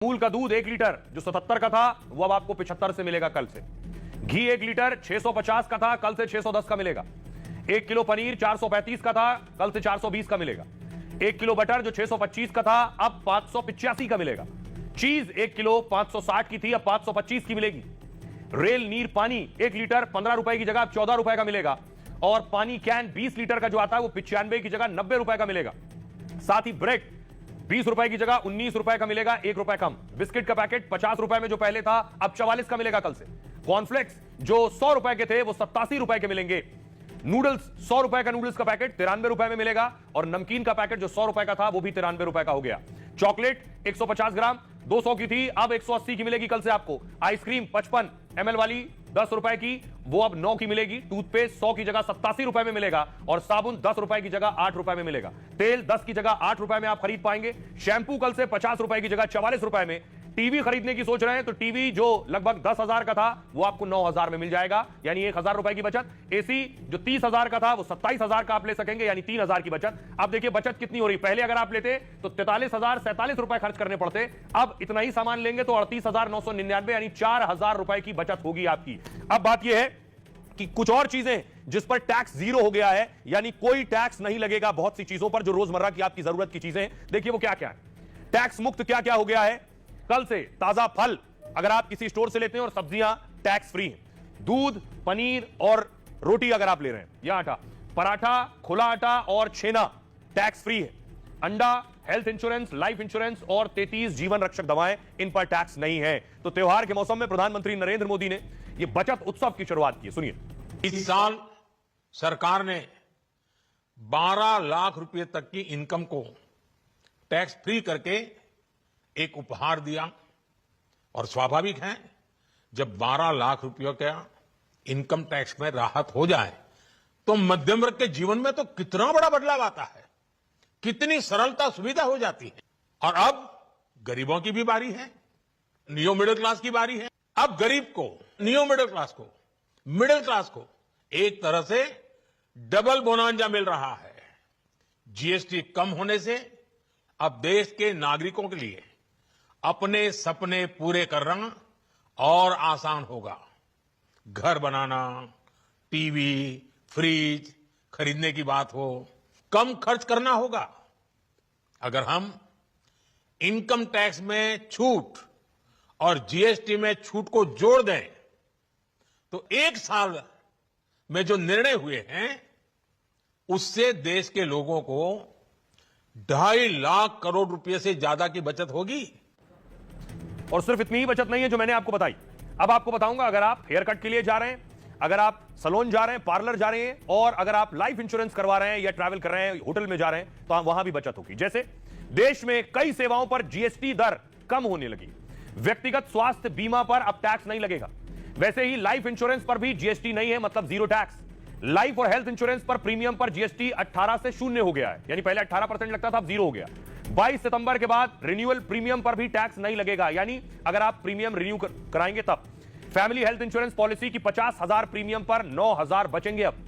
अमूल का दूध 1 लीटर जो 77 का था वो अब आपको 75 से मिलेगा कल से। घी 1 लीटर 650 का था, कल से 610 का मिलेगा। 1 किलो पनीर 435 का था, कल से 420 का मिलेगा। 1 किलो बटर जो 625 का था अब 585 का मिलेगा। चीज 1 किलो 560 की थी, अब 525 की मिलेगी। रेल नीर पानी 1 लीटर 15 रुपए की जगह अब 14 रुपए का मिलेगा। और पानी कैन 20 लीटर का जो आता है वो 95 की जगह 90 रुपए का मिलेगा। साथ ही ब्रेड 20 रुपए की जगह 19 रुपए का मिलेगा, 1 रुपए कम। बिस्किट का पैकेट 50 रुपए में जो पहले था अब 44 का मिलेगा कल से। कॉर्नफ्लेक्स जो 100 रुपए के थे वो 87 रुपए के मिलेंगे। नूडल्स 100 रुपए का नूडल्स का पैकेट 93 रुपए में मिलेगा। और नमकीन का पैकेट जो 100 रुपए का था वो भी 93 रुपए का हो गया। चॉकलेट 150 ग्राम 200 की थी, अब 180 की मिलेगी कल से आपको। आइसक्रीम 55 ml वाली 10 रुपए की वो अब 9 की मिलेगी। टूथपेस्ट 100 की जगह 87 रुपए में मिलेगा। और साबुन 10 रुपए की जगह 8 रुपए में मिलेगा। तेल 10 की जगह 8 रुपए में आप खरीद पाएंगे। शैंपू कल से 50 रुपए की जगह 44 रुपए में। टीवी खरीदने की सोच रहे हैं तो टीवी जो लगभग 10,000 का था वो आपको 9,000 में मिल जाएगा, यानी 1,000 रुपए की बचत। एसी जो 30,000 का था वो 27,000 का आप ले सकेंगे, यानी 3,000 की बचत। अब देखिए बचत कितनी हो रही। पहले अगर आप लेते तो 43,047 रुपए खर्च करने पड़ते, अब इतना ही सामान लेंगे तो 38,999 यानी 4,000 रुपए की बचत होगी आपकी। अब बात यह है कि कुछ और चीजें जिस पर टैक्स जीरो हो गया है, यानी कोई टैक्स नहीं लगेगा बहुत सी चीजों पर जो रोजमर्रा की आपकी जरूरत की चीजें। देखिए वो क्या क्या है। टैक्स मुक्त क्या क्या हो गया है कल से। ताजा फल अगर आप किसी स्टोर से लेते हैं और सब्जियां टैक्स फ्री हैं। दूध, पनीर और रोटी अगर आप ले रहे हैं या आटा, पराठा, खुला आटा और छेना टैक्स फ्री है। अंडा, हेल्थ इंश्योरेंस, लाइफ इंश्योरेंस और 33 जीवन रक्षक दवाएं, इन पर टैक्स नहीं है। तो त्योहार के मौसम में प्रधानमंत्री नरेंद्र मोदी ने यह बचत उत्सव की शुरुआत की। सुनिए। इस साल सरकार ने 12 लाख रुपए तक की इनकम को टैक्स फ्री करके एक उपहार दिया। और स्वाभाविक है जब 12 लाख रुपयों का इनकम टैक्स में राहत हो जाए तो मध्यम वर्ग के जीवन में तो कितना बड़ा बदलाव आता है, कितनी सरलता सुविधा हो जाती है। और अब गरीबों की भी बारी है, नियो मिडिल क्लास की बारी है। अब गरीब को, नियो मिडिल क्लास को एक तरह से डबल बोनांजा मिल रहा है। जीएसटी कम होने से अब देश के नागरिकों के लिए अपने सपने पूरे करना और आसान होगा। घर बनाना, टीवी, फ्रिज खरीदने की बात हो, कम खर्च करना होगा। अगर हम इनकम टैक्स में छूट और जीएसटी में छूट को जोड़ दें तो एक साल में जो निर्णय हुए हैं उससे देश के लोगों को 2.5 लाख करोड़ रुपए से ज्यादा की बचत होगी। और सिर्फ इतनी ही बचत नहीं है जो मैंने आपको बताई। अब आपको बताऊंगा, अगर आप हेयर कट के लिए जा रहे हैं, अगर आप सैलून जा रहे हैं, पार्लर जा रहे हैं, और अगर आप लाइफ इंश्योरेंस करवा रहे हैं या ट्रैवल कर रहे हैं, होटल में जा रहे हैं, तो वहां भी बचत होगी। जैसे देश में कई सेवाओं पर जीएसटी दर कम होने लगी। व्यक्तिगत स्वास्थ्य बीमा पर अब टैक्स नहीं लगेगा। वैसे ही लाइफ इंश्योरेंस पर भी जीएसटी नहीं है, मतलब जीरो टैक्स। लाइफ और हेल्थ इंश्योरेंस पर प्रीमियम पर जीएसटी 18 से 0 हो गया है, यानी पहले 18% लगता था, अब 0 हो गया। 22 सितंबर के बाद रिन्यूअल प्रीमियम पर भी टैक्स नहीं लगेगा, यानी अगर आप प्रीमियम रिन्यू कराएंगे तब। फैमिली हेल्थ इंश्योरेंस पॉलिसी की 50,000 प्रीमियम पर 9,000 बचेंगे अब।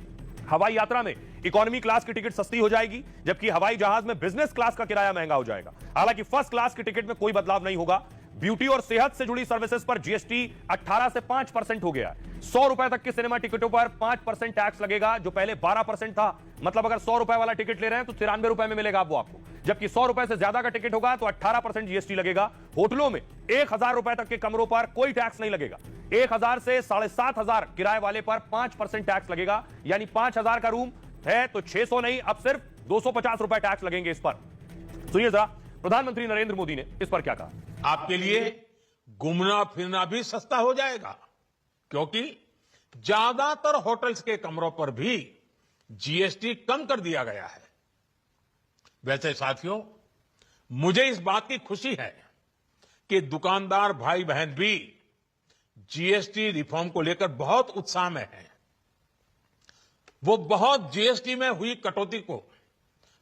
हवाई यात्रा में इकोनॉमी क्लास की टिकट सस्ती हो जाएगी, जबकि हवाई जहाज में बिजनेस क्लास का किराया महंगा हो जाएगा। हालांकि फर्स्ट क्लास की टिकट में कोई बदलाव नहीं होगा। ब्यूटी और सेहत से जुड़ी सर्विसेज पर जीएसटी 18 से 5% हो गया है। 100 रुपए तक के सिनेमा टिकटों पर 5% टैक्स लगेगा, जो पहले 12% था। मतलब अगर 100 रुपए वाला टिकट ले रहे हैं तो 93 रुपए में मिलेगा वो आपको, जबकि 100 रुपए से ज्यादा का टिकट होगा तो 18% जीएसटी लगेगा। होटलों में 1,000 रुपए तक के कमरों पर कोई टैक्स नहीं लगेगा। 1,000 से 7,500 किराए वाले पर 5% टैक्स लगेगा, यानी 5,000 का रूम है तो 600 नहीं, अब सिर्फ 250 रुपए टैक्स लगेंगे इस पर। सुनिए जरा प्रधानमंत्री नरेंद्र मोदी ने इस पर क्या कहा। आपके लिए घूमना फिरना भी सस्ता हो जाएगा, क्योंकि ज्यादातर होटल्स के कमरों पर भी जीएसटी कम कर दिया गया है। वैसे साथियों, मुझे इस बात की खुशी है कि दुकानदार भाई बहन भी जीएसटी रिफॉर्म को लेकर बहुत उत्साह में हैं। वो बहुत जीएसटी में हुई कटौती को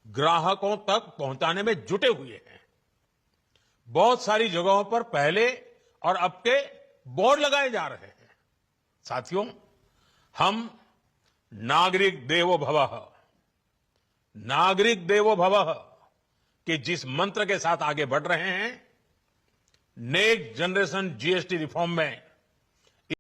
ग्राहकों तक पहुंचाने में जुटे हुए हैं। बहुत सारी जगहों पर पहले और अब के बोर्ड लगाए जा रहे हैं। साथियों, हम नागरिक देवो भवः के जिस मंत्र के साथ आगे बढ़ रहे हैं, नेक्स्ट जनरेशन जीएसटी रिफॉर्म में